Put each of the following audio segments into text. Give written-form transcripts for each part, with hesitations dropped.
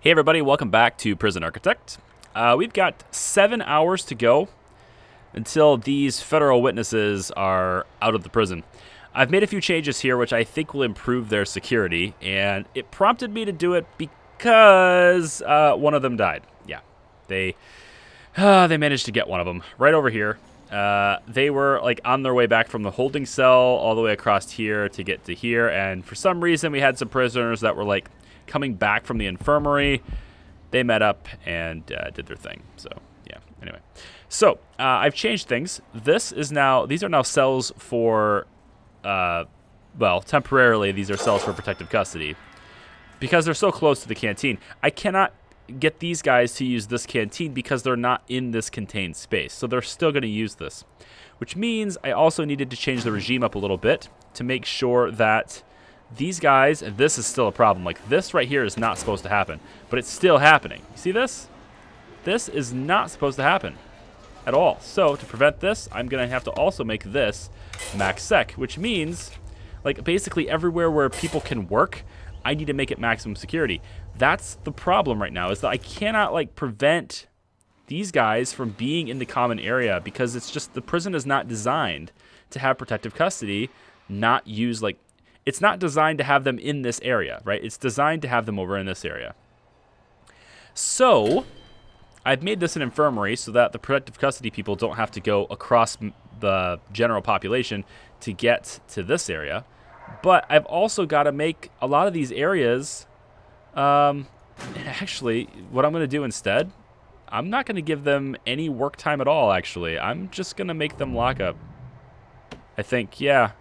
Hey everybody, welcome back to Prison Architect. We've got 7 hours to go until these federal witnesses are out of the prison. I've made a few changes here which I think will improve their security, and it prompted me to do it because one of them died. Yeah, they managed to get one of them right over here. They were like on their way back from the holding cell all the way across here to get to here, and for some reason we had some prisoners that were like coming back from the infirmary. They met up and did their thing. So yeah. Anyway, so I've changed things. These are now cells for, well, temporarily these are cells for protective custody because they're so close to the canteen. I cannot get these guys to use this canteen because they're not in this contained space. So they're still going to use this, which means I also needed to change the regime up a little bit to make sure that these guys, and this is still a problem. Like this right here is not supposed to happen, but it's still happening. You see this? This is not supposed to happen at all. So to prevent this, I'm going to have to also make this max sec, which means like basically everywhere where people can work, I need to make it maximum security. That's the problem right now, is that I cannot like prevent these guys from being in the common area because it's just the prison is not designed to have protective custody, not use like, it's not designed to have them in this area, right? It's designed to have them over in this area. So I've made this an infirmary so that the protective custody people don't have to go across the general population to get to this area. But I've also got to make a lot of these areas, actually, what I'm going to do instead, I'm not going to give them any work time at all, actually. I'm just going to make them lock up. I think, yeah.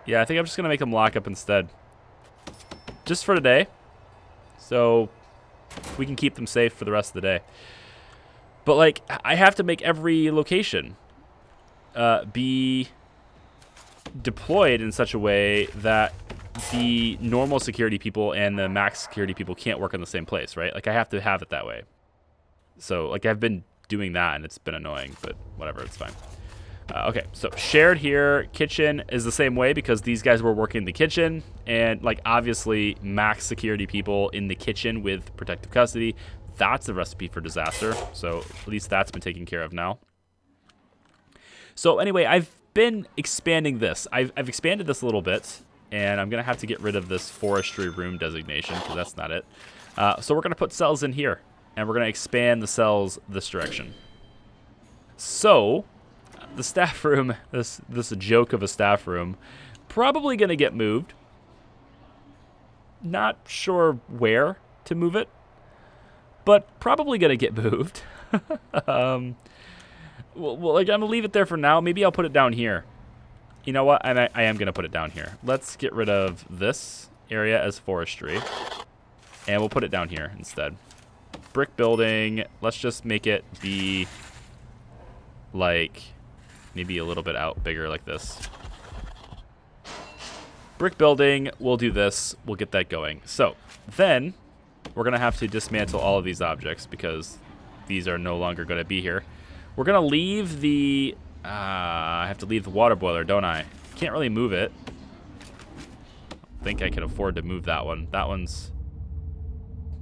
Yeah, I think I'm just going to make them lock up instead. Just for today. So we can keep them safe for the rest of the day. But, like, I have to make every location be deployed in such a way that the normal security people and the max security people can't work in the same place, right? Like, I have to have it that way. So, like, I've been doing that, and it's been annoying, but whatever, it's fine. Okay, so shared here, kitchen is the same way because these guys were working in the kitchen, and like obviously max security people in the kitchen with protective custody. That's a recipe for disaster. So at least that's been taken care of now. So anyway, I've been expanding this. I've expanded this a little bit, and I'm gonna have to get rid of this forestry room designation because that's not it. So we're gonna put cells in here, and we're gonna expand the cells this direction. So the staff room, this joke of a staff room, probably going to get moved. Not sure where to move it, but probably going to get moved. Well, like, I'm going to leave it there for now. Maybe I'll put it down here. You know what? I am going to put it down here. Let's get rid of this area as forestry, and we'll put it down here instead. Brick building, let's just make it be like maybe a little bit out bigger like this. Brick building, we'll do this. We'll get that going. So then we're going to have to dismantle all of these objects because these are no longer going to be here. We're going to leave the... I have to leave the water boiler, don't I? Can't really move it. I think I can afford to move that one. That one's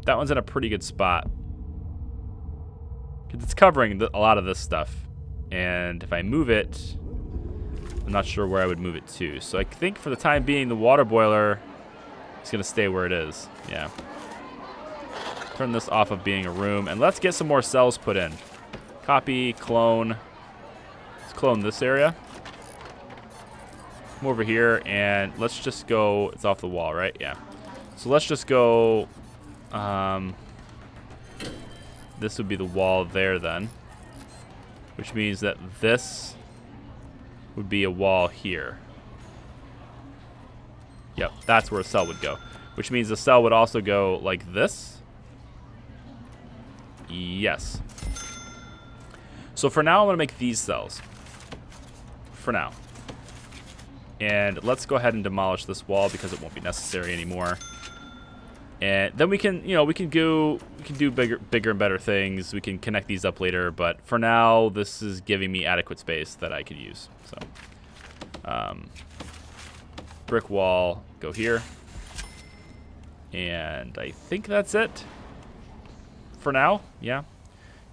in a pretty good spot. Because it's covering a lot of this stuff. And if I move it, I'm not sure where I would move it to. So I think for the time being, the water boiler is going to stay where it is. Yeah. Turn this off of being a room. And let's get some more cells put in. Copy, clone. Let's clone this area. Come over here, and let's just go. It's off the wall, right? Yeah. So let's just go. This would be the wall there then. Which means that this would be a wall here. Yep, that's where a cell would go. Which means the cell would also go like this. Yes. So for now, I'm going to make these cells. For now. And let's go ahead and demolish this wall because it won't be necessary anymore. And then we can, we can do bigger and better things. We can connect these up later, but for now, this is giving me adequate space that I could use. So, brick wall, go here. And I think that's it. for now. Yeah.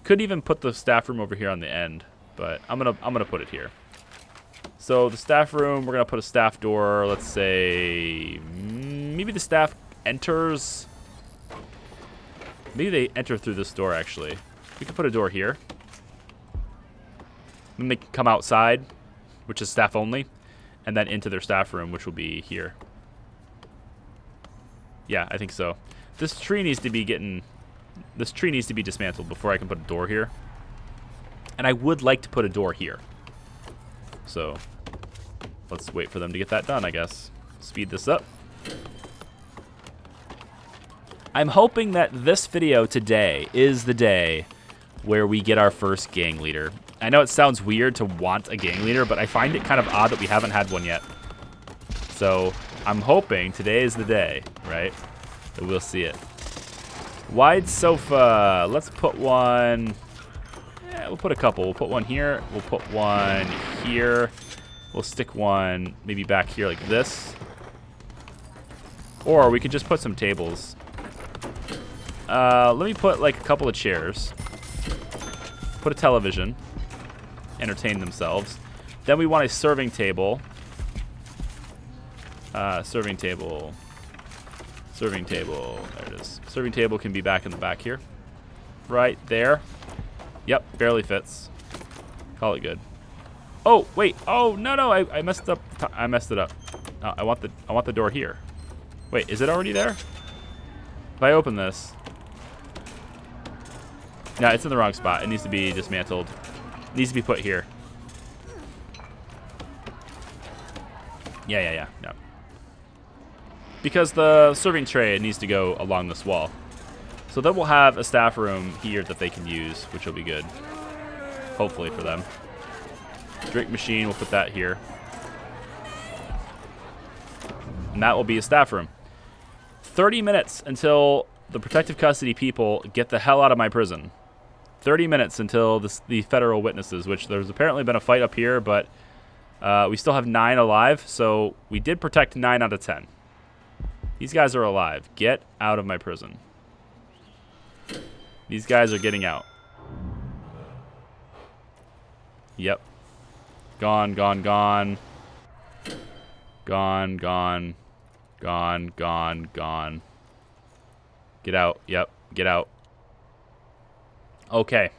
Could even put the staff room over here on the end, but I'm gonna put it here. So the staff room, we're gonna put a staff door. Let's say maybe the staff enters. Maybe they enter through this door. Actually, we could put a door here. Then they can come outside, which is staff only, and then into their staff room, which will be here. Yeah, I think so. This tree needs to be dismantled before I can put a door here. And I would like to put a door here. So let's wait for them to get that done, I guess. Speed this up. I'm hoping that this video today is the day where we get our first gang leader. I know it sounds weird to want a gang leader, but I find it kind of odd that we haven't had one yet. So I'm hoping today is the day, right? That we'll see it. Wide sofa. Let's put one. Yeah, we'll put a couple. We'll put one here. We'll put one here. We'll stick one maybe back here like this. Or we could just put some tables. Let me put like a couple of chairs. Put a television. Entertain themselves. Then we want a serving table. Serving table. Serving table. There it is. Serving table can be back in the back here. Right there. Yep, barely fits. Call it good. Oh, wait. Oh, no, I messed up. I messed it up. No, I want the door here. Wait, is it already there? If I open this. No, it's in the wrong spot. It needs to be dismantled. It needs to be put here. Yeah. Because the serving tray needs to go along this wall. So then we'll have a staff room here that they can use, which will be good. Hopefully for them. Drink machine, we'll put that here. And that will be a staff room. 30 minutes until the protective custody people get the hell out of my prison. 30 minutes until the federal witnesses, which there's apparently been a fight up here, but we still have 9 alive, so we did protect 9 out of 10. These guys are alive. Get out of my prison. These guys are getting out. Yep. Gone. Gone. Get out. Yep. Get out. Okay.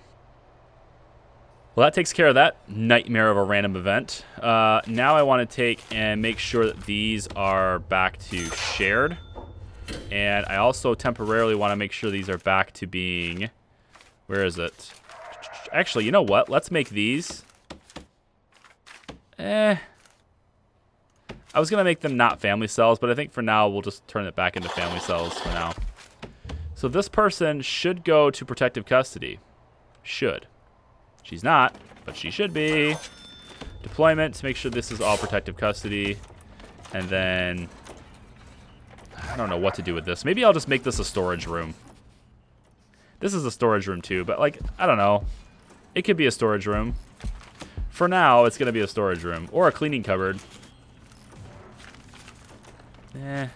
Well, that takes care of that nightmare of a random event. Now I want to take and make sure that these are back to shared. And I also temporarily want to make sure these are back to being... Where is it? Actually, you know what? Let's make these... I was going to make them not family cells, but I think for now we'll just turn it back into family cells for now. So this person should go to protective custody. Should. She's not, but she should be. Deployment to make sure this is all protective custody. And then... I don't know what to do with this. Maybe I'll just make this a storage room. This is a storage room too, but like, I don't know. It could be a storage room. For now, it's going to be a storage room. Or a cleaning cupboard. Nah,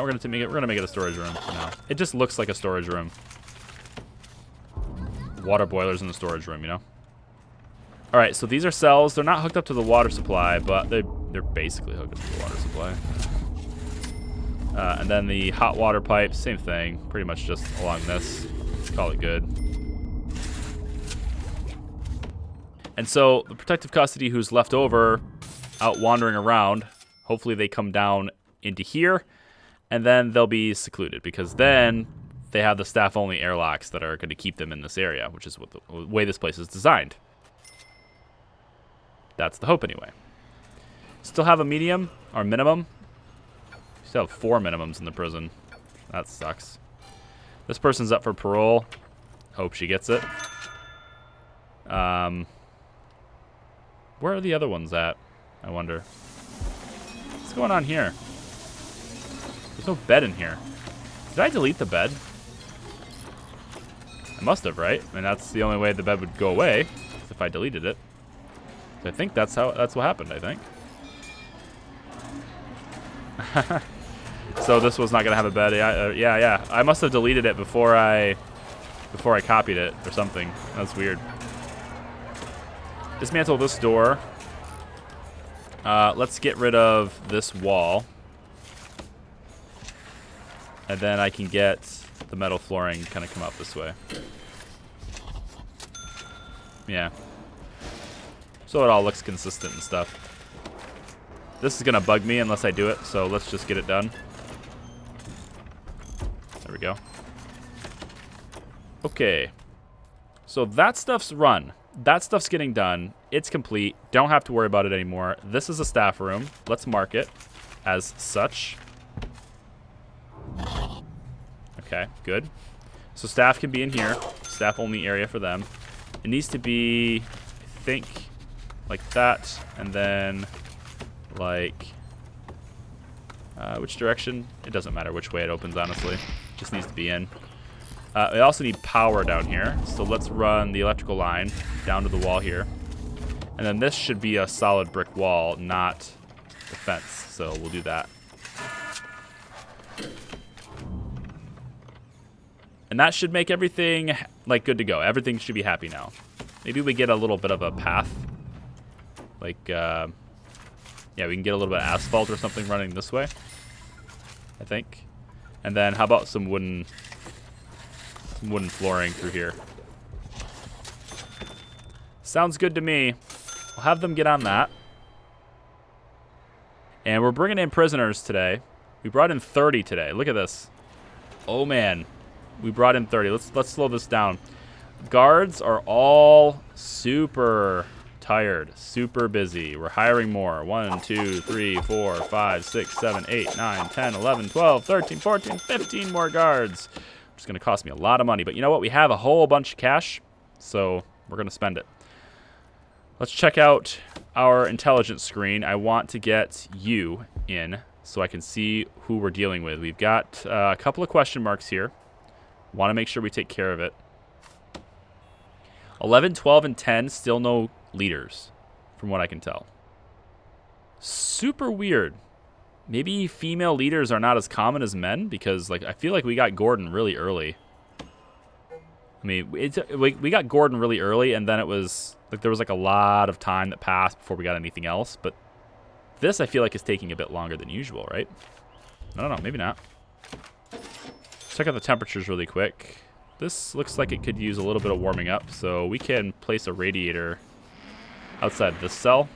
we're gonna make it a storage room for now. It just looks like a storage room. Water boilers in the storage room, you know. All right, so these are cells. They're not hooked up to the water supply, but they're basically hooked up to the water supply. And then the hot water pipes, same thing. Pretty much just along this. Let's call it good. And so the protective custody who's left over, out wandering around, hopefully they come down into here, and then they'll be secluded because then they have the staff-only airlocks that are going to keep them in this area, which is what the way this place is designed. That's the hope anyway. Still have a medium or minimum. Still have 4 minimums in the prison. That sucks. This person's up for parole. Hope she gets it. Where are the other ones at? I wonder. What's going on here? There's no bed in here. Did I delete the bed? I must have, right? And that's the only way the bed would go away, is if I deleted it. So I think that's what happened, I think. So this was not gonna have a bed. Yeah. I must have deleted it before I copied it or something. That's weird. Dismantle this door. Let's get rid of this wall. And then I can get the metal flooring kind of come up this way. Yeah. So it all looks consistent and stuff. This is going to bug me unless I do it, so let's just get it done. There we go. Okay. So that stuff's run. That stuff's getting done. It's complete. Don't have to worry about it anymore. This is a staff room. Let's mark it as such. Okay, good. So staff can be in here. Staff only area for them. It needs to be, I think, like that. And then, like, which direction? It doesn't matter which way it opens, honestly. It just needs to be in. We also need power down here. So let's run the electrical line down to the wall here. And then this should be a solid brick wall, not the fence. So we'll do that. And that should make everything, like, good to go. Everything should be happy now. Maybe we get a little bit of a path. Like, yeah, we can get a little bit of asphalt or something running this way, I think. And then how about some wooden flooring through here? Sounds good to me. We'll have them get on that. And we're bringing in prisoners today. We brought in 30 today. Look at this. Oh, man. We brought in 30. Let's slow this down. Guards are all super tired, super busy. We're hiring more. 1, 2, 3, 4, 5, 6, 7, 8, 9, 10, 11, 12, 13, 14, 15 more guards. It's going to cost me a lot of money. But you know what? We have a whole bunch of cash, so we're going to spend it. Let's check out our intelligence screen. I want to get you in so I can see who we're dealing with. We've got a couple of question marks here. Want to make sure we take care of it. 11, 12, and 10, still no leaders, from what I can tell. Super weird. Maybe female leaders are not as common as men, because like I feel like we got Gordon really early. I mean, we got Gordon really early, and then it was like there was like a lot of time that passed before we got anything else. But this I feel like is taking a bit longer than usual, right? I don't know, maybe not. Check out the temperatures really quick. This looks like it could use a little bit of warming up, so we can place a radiator outside this cell.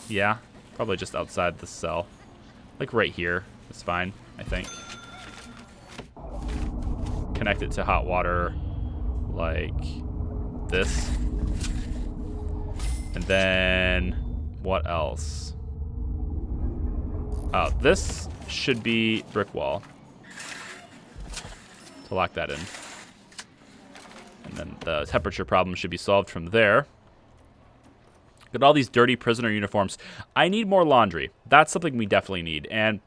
Yeah, probably just outside this cell. Like right here. It's fine, I think. Connect it to hot water like this. And then what else? Oh, this should be brick wall. To lock that in. And then the temperature problem should be solved from there. Got all these dirty prisoner uniforms. I need more laundry. That's something we definitely need. And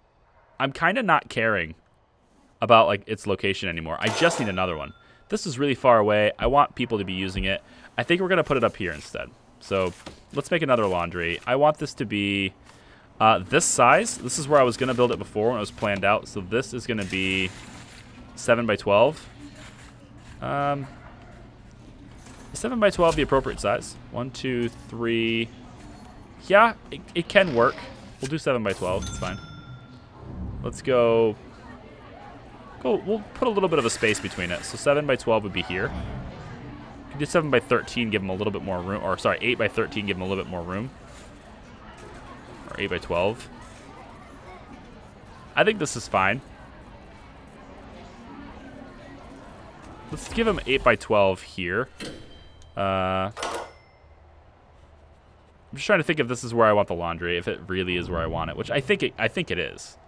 I'm kind of not caring about like its location anymore. I just need another one. This is really far away. I want people to be using it. I think we're going to put it up here instead. So let's make another laundry. I want this to be this size. This is where I was going to build it before when it was planned out. So this is going to be 7 by 12. Is 7 by 12 the appropriate size? 1, 2, 3. Yeah, it can work. We'll do 7 by 12. It's fine. Let's go. We'll put a little bit of a space between it. So 7 by 12 would be here. We can do 7 by 13, give them a little bit more room. Or sorry, 8 by 13, give them a little bit more room. Or 8 by 12. I think this is fine. Let's give them 8 by 12 here. I'm just trying to think if this is where I want the laundry, if it really is where I want it, which I think it is.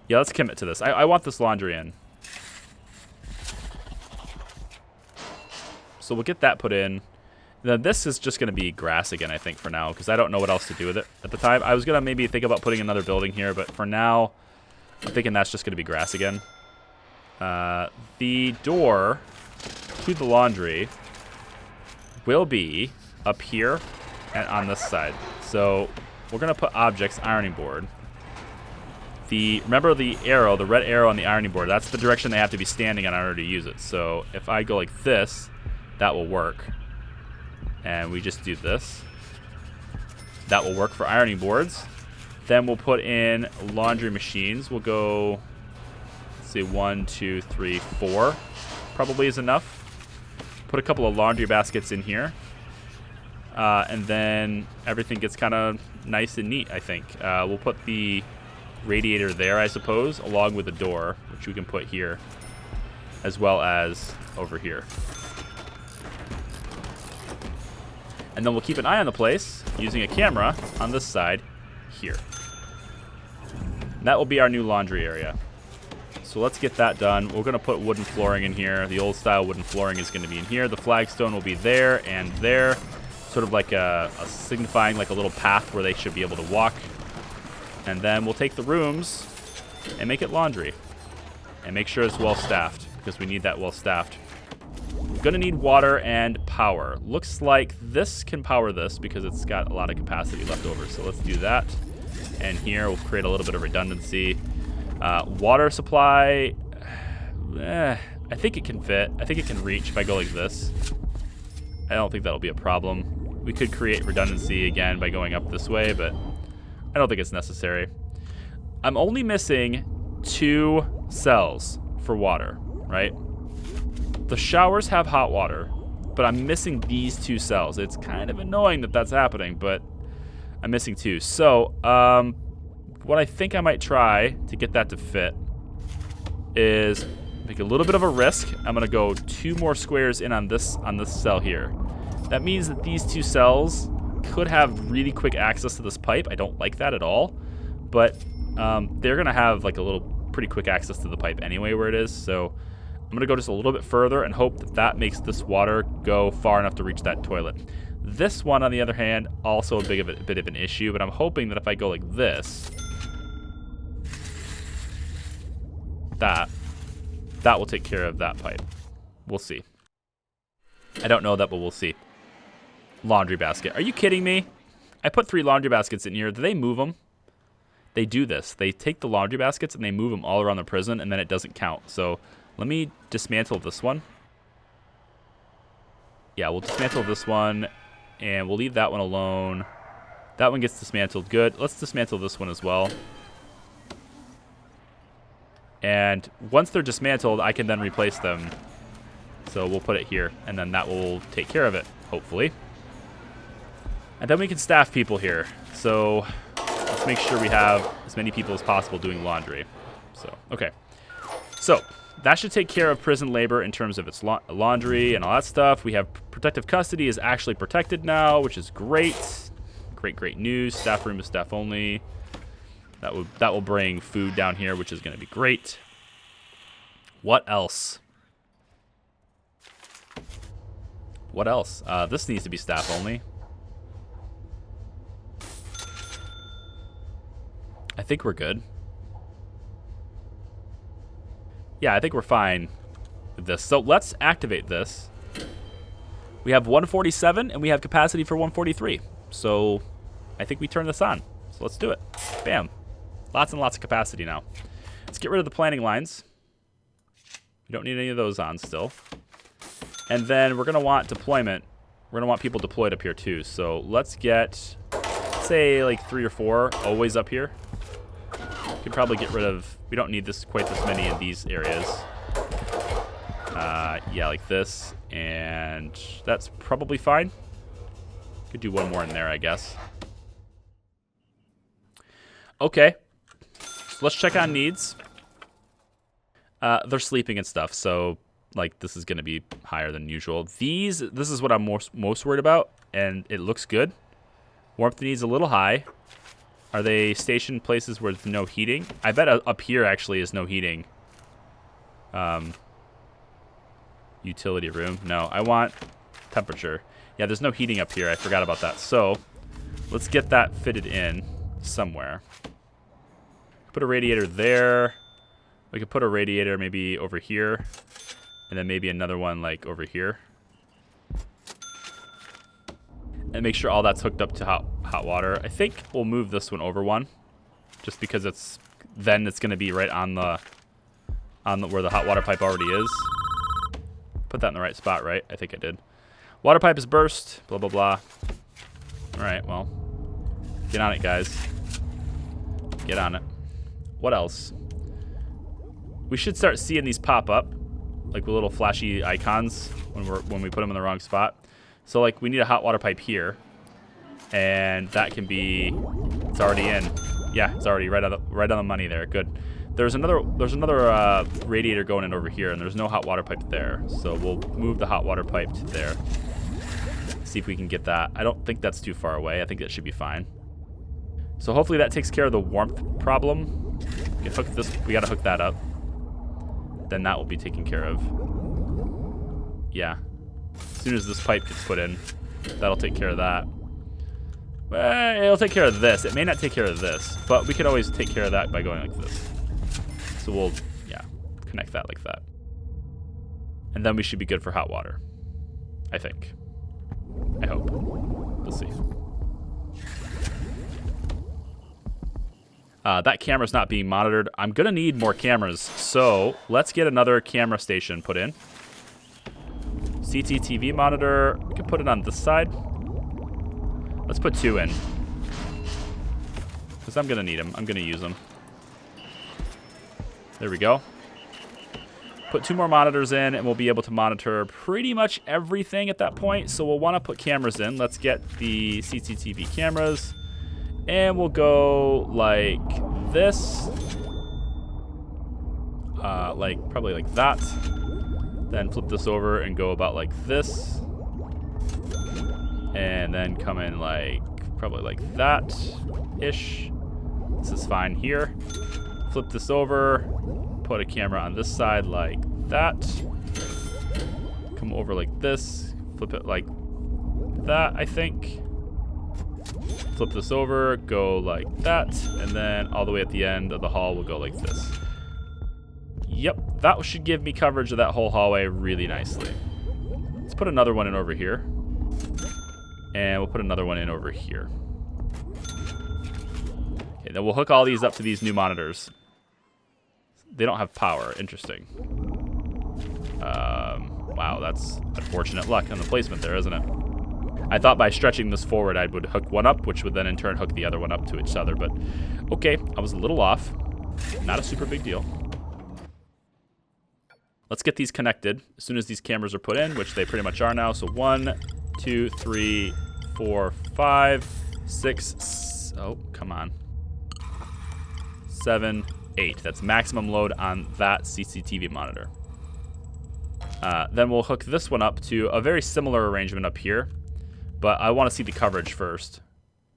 Yeah, let's commit to this. I want this laundry in. So we'll get that put in. Then this is just going to be grass again, I think, for now, because I don't know what else to do with it at the time. I was going to maybe think about putting another building here, but for now, I'm thinking that's just going to be grass again. The door to the laundry will be up here and on this side. So we're going to put objects, ironing board. Remember the arrow, the red arrow on the ironing board, that's the direction they have to be standing in order to use it. So if I go like this, that will work. And we just do this. That will work for ironing boards. Then we'll put in laundry machines. We'll go, let's see, 1, 2, 3, 4 probably is enough. Put a couple of laundry baskets in here. And then everything gets kind of nice and neat, I think. We'll put the radiator there, I suppose, along with the door, which we can put here, as well as over here. And then we'll keep an eye on the place using a camera on this side here. And that will be our new laundry area. So let's get that done. We're going to put wooden flooring in here. The old style wooden flooring is going to be in here. The flagstone will be there and there. Sort of like a signifying like a little path where they should be able to walk. And then we'll take the rooms and make it laundry. And make sure it's well staffed, because we need that well staffed. We're going to need water and power. Looks like this can power this because it's got a lot of capacity left over. So let's do that. And here we'll create a little bit of redundancy. Water supply, I think it can fit. I think it can reach if I go like this. I don't think that'll be a problem. We could create redundancy again by going up this way, but I don't think it's necessary. I'm only missing 2 cells for water, right? The showers have hot water, but I'm missing these 2 cells. It's kind of annoying that that's happening, but I'm missing 2. So, what I think I might try to get that to fit is make a little bit of a risk. I'm gonna go 2 more squares in on this cell here. That means that these 2 cells could have really quick access to this pipe. I don't like that at all, but they're gonna have like a little pretty quick access to the pipe anyway where it is. So I'm gonna go just a little bit further and hope that that makes this water go far enough to reach that toilet. This one, on the other hand, also a bit of an issue, but I'm hoping that if I go like this, that will take care of that pipe. We'll see. I don't know that, but we'll see. Laundry basket. Are you kidding me? I put 3 laundry baskets in here. Do they move them? They do this. They take the laundry baskets and they move them all around the prison, and then it doesn't count. So let me dismantle this one. Yeah, we'll dismantle this one, and we'll leave that one alone. That one gets dismantled. Good. Let's dismantle this one as well. And once they're dismantled, I can then replace them. So we'll put it here, and then that will take care of it, hopefully. And then we can staff people here. So let's make sure we have as many people as possible doing laundry. So, okay. So that should take care of prison labor in terms of its laundry and all that stuff. We have protective custody is actually protected now, which is great. Great news. Staff room is staff only. That will bring food down here, which is going to be great. What else? What else? This needs to be staff only. I think we're good. Yeah, I think we're fine with this. So let's activate this. We have 147 and we have capacity for 143. So I think we turn this on. So let's do it. Bam. Lots and lots of capacity now. Let's get rid of the planning lines. We don't need any of those on still. And then we're going to want deployment. We're going to want people deployed up here too. So let's get, say, like 3 or 4 always up here. We could probably get rid of, we don't need this quite this many in these areas. Yeah, like this. And that's probably fine. Could do 1 more in there, I guess. Okay. So let's check on needs. They're sleeping and stuff, so like this is going to be higher than usual. This is what I'm most worried about, and it looks good. Warmth needs a little high. Are they stationed places where there's no heating? I bet up here actually is no heating. Utility room. No, I want temperature. Yeah, there's no heating up here. I forgot about that. So let's get that fitted in somewhere. Put a radiator there. We could put a radiator maybe over here. And then maybe another one like over here. and make sure all that's hooked up to hot water. I think we'll move this one over one, just because it's going to be right on the where the hot water pipe already is. Put that in the right spot, right? I think I did. Water pipe is burst. Blah blah blah. All right, well, get on it, guys. Get on it. What else? We should start seeing these pop up, like with little flashy icons when we put them in the wrong spot. So like we need a hot water pipe here, and that can be. It's already in. Yeah, it's already right on the money there. Good. There's another radiator going in over here, and there's no hot water pipe there. So we'll move the hot water pipe to there. See if we can get that. I don't think that's too far away. I think that should be fine. So hopefully that takes care of the warmth problem. We can hook this. We gotta hook that up. Then that will be taken care of. Yeah. As soon as this pipe gets put in, that'll take care of that. It'll take care of this. It may not take care of this, but we could always take care of that by going like this. So we'll, yeah, connect that like that. And then we should be good for hot water. I think. I hope. We'll see. That camera's not being monitored. I'm going to need more cameras, so let's get another camera station put in. CCTV monitor. We can put it on this side. Let's put 2 in. Because I'm going to need them. I'm going to use them. There we go. Put 2 more monitors in, and we'll be able to monitor pretty much everything at that point. So we'll want to put cameras in. Let's get the CCTV cameras. And we'll go like this. Probably like that. Then flip this over and go about like this. And then come in like, probably like that-ish. This is fine here. Flip this over. Put a camera on this side like that. Come over like this. Flip it like that, I think. Flip this over, go like that, and then all the way at the end of the hall we'll go like this. Yep, that should give me coverage of that whole hallway really nicely. Let's put another one in over here. And we'll put another one in over here. Okay, then we'll hook all these up to these new monitors. They don't have power. Interesting. Wow, that's unfortunate luck on the placement there, isn't it? I thought by stretching this forward I would hook one up, which would then in turn hook the other one up to each other, but okay, I was a little off. Not a super big deal. Let's get these connected as soon as these cameras are put in, which they pretty much are now. So 1, 2, 3, 4, 5, 6, oh, come on. 7, 8. That's maximum load on that CCTV monitor. Then we'll hook this one up to a very similar arrangement up here. But I want to see the coverage first.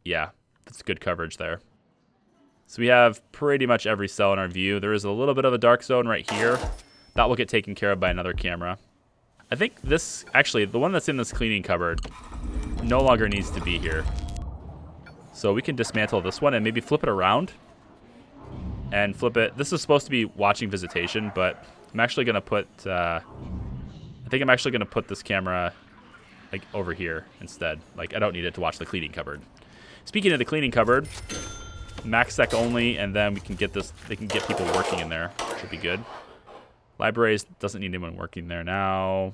Yeah, that's good coverage there. So we have pretty much every cell in our view. There is a little bit of a dark zone right here. That will get taken care of by another camera. I think this, actually, the one that's in this cleaning cupboard no longer needs to be here. So we can dismantle this one and maybe flip it around. And flip it. This is supposed to be watching visitation, but I'm actually going to put, I think I'm actually going to put this camera like over here instead. Like I don't need it to watch the cleaning cupboard. Speaking of the cleaning cupboard, max sec only, and then we can get this, they can get people working in there. Should be good. Libraries doesn't need anyone working there now.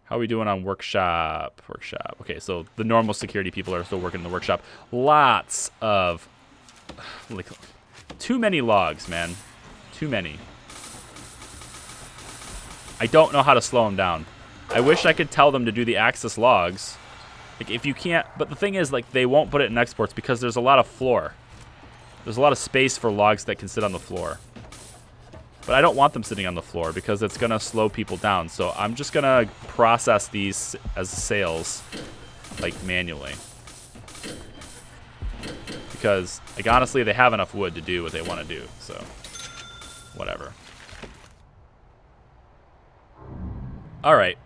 How are we doing on workshop? Workshop. Okay, so the normal security people are still working in the workshop. Lots of, like, too many logs, man. Too many. I don't know how to slow them down. I wish I could tell them to do the access logs. Like, if you can't, but the thing is, like, they won't put it in exports because there's a lot of floor. There's a lot of space for logs that can sit on the floor. But I don't want them sitting on the floor because it's going to slow people down. So I'm just going to process these as sales, like, manually. Because, like, honestly, they have enough wood to do what they want to do. So, whatever. All right.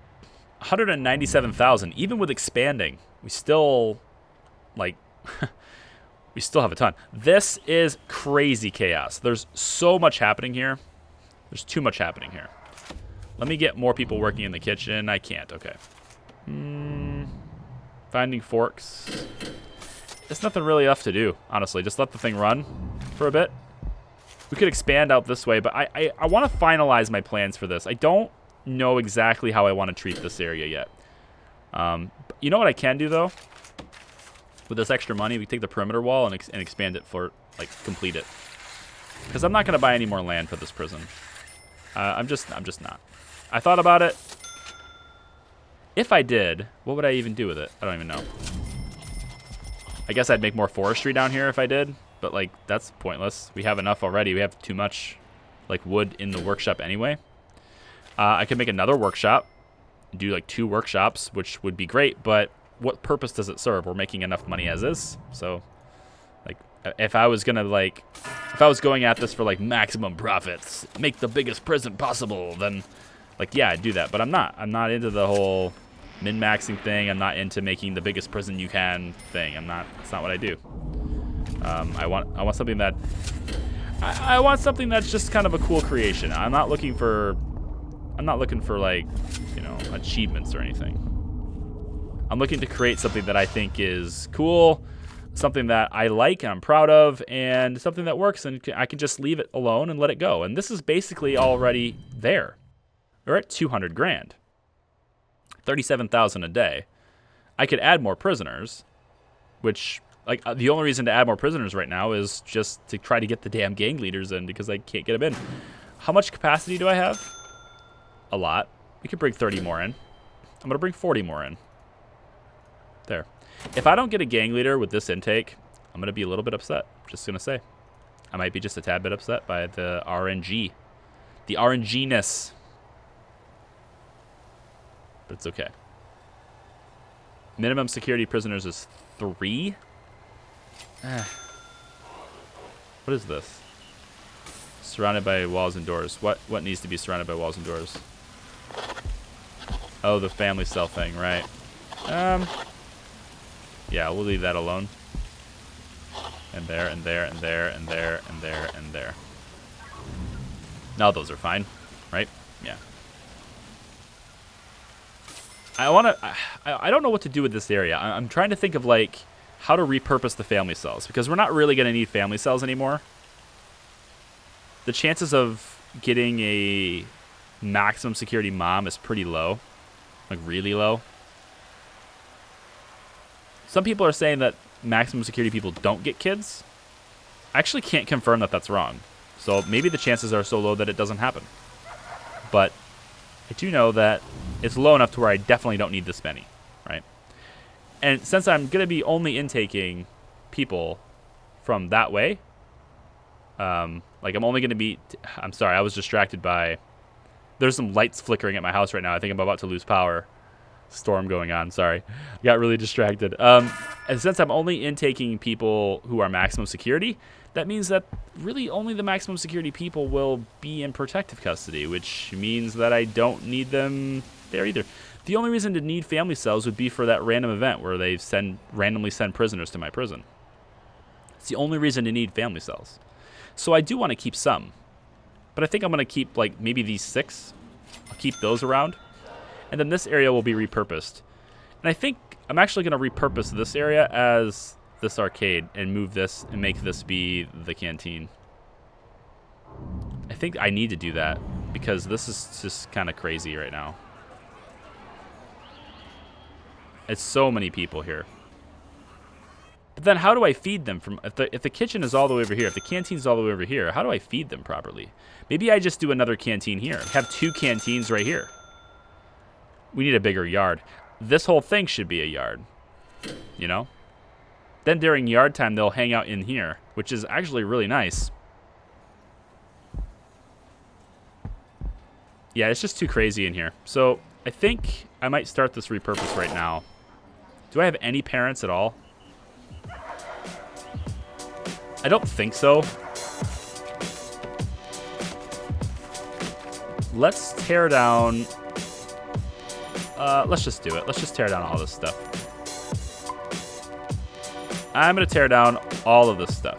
197,000. Even with expanding, we still, like, we still have a ton. This is crazy chaos. There's so much happening here. There's too much happening here. Let me get more people working in the kitchen. I can't. Okay. Finding forks. There's nothing really left to do, honestly. Just let the thing run for a bit. We could expand out this way, but I want to finalize my plans for this. I don't know exactly how I want to treat this area yet. You know what I can do, though? With this extra money, we take the perimeter wall and expand it for, like, complete it. Because I'm not going to buy any more land for this prison. I'm just not. I thought about it. If I did, what would I even do with it? I don't even know. I guess I'd make more forestry down here if I did. But, like, that's pointless. We have enough already. We have too much, like, wood in the workshop anyway. I could make another workshop. Do, like, 2 workshops, which would be great. But what purpose does it serve? We're making enough money as is. So, like, if I was going to, like, if I was going at this for, like, maximum profits, make the biggest prison possible, then, like, yeah, I'd do that. But I'm not. I'm not into the whole min-maxing thing. I'm not into making the biggest prison you can thing. That's not what I do. I want something that I want something that's just kind of a cool creation. I'm not looking for like, you know, achievements or anything. I'm looking to create something that I think is cool, something that I like and I'm proud of, and something that works, and I can just leave it alone and let it go. And this is basically already there. We're at 200 grand. 37,000 a day. I could add more prisoners, which, like, the only reason to add more prisoners right now is just to try to get the damn gang leaders in because I can't get them in. How much capacity do I have? A lot. We could bring 30 more in. I'm going to bring 40 more in. There. If I don't get a gang leader with this intake, I'm going to be a little bit upset. Just going to say. I might be just a tad bit upset by the RNG. The RNG-ness. But it's okay. Minimum security prisoners is 3. What is this? Surrounded by walls and doors. What needs to be surrounded by walls and doors? Oh, the family cell thing, right. Yeah, we'll leave that alone. And there, and there, and there, and there, and there, and there. Now those are fine, right? Yeah. I don't know what to do with this area. I'm trying to think of, like, how to repurpose the family cells, because we're not really going to need family cells anymore. The chances of getting a maximum security mom is pretty low, like really low. Some people are saying that maximum security people don't get kids. I actually can't confirm that that's wrong. So maybe the chances are so low that it doesn't happen. But I do know that it's low enough to where I definitely don't need this many, right? And since I'm going to be only intaking people from that way, like I'm only going to be... I'm sorry, I was distracted by... There's some lights flickering at my house right now. I think I'm about to lose power. Storm going on, sorry. I got really distracted. And since I'm only intaking people who are maximum security, that means that really only the maximum security people will be in protective custody, which means that I don't need them there either. The only reason to need family cells would be for that random event where they randomly send prisoners to my prison. It's the only reason to need family cells. So I do want to keep some. But I think I'm going to keep, like, maybe these 6. I'll keep those around. And then this area will be repurposed. And I think I'm actually going to repurpose this area as this arcade and move this and make this be the canteen. I think I need to do that because this is just kind of crazy right now. It's so many people here. But then how do I feed them from if the kitchen is all the way over here, if the canteen's all the way over here, how do I feed them properly? Maybe I just do another canteen here. Have 2 canteens right here. We need a bigger yard. This whole thing should be a yard. You know? Then during yard time, they'll hang out in here, which is actually really nice. Yeah, it's just too crazy in here. So I think I might start this repurpose right now. Do I have any parents at all? I don't think so. Let's tear down... let's just do it. Let's just tear down all this stuff. I'm going to tear down all of this stuff.